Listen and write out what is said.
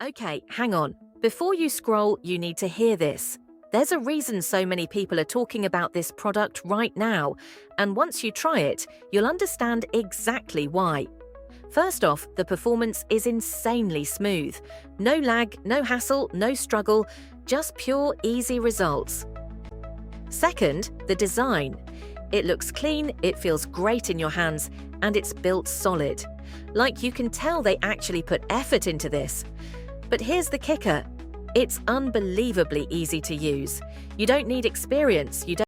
Okay, hang on. Before you scroll, you need to hear this. There's a reason so many people are talking about this product right now, and once you try it, you'll understand exactly why. First off, the performance is insanely smooth. No lag, no hassle, no struggle, just pure, easy results. Second, the design. It looks clean, it feels great in your hands, and it's built solid. Like you can tell they actually put effort into this. But here's the kicker. It's unbelievably easy to use. You don't need experience, you don't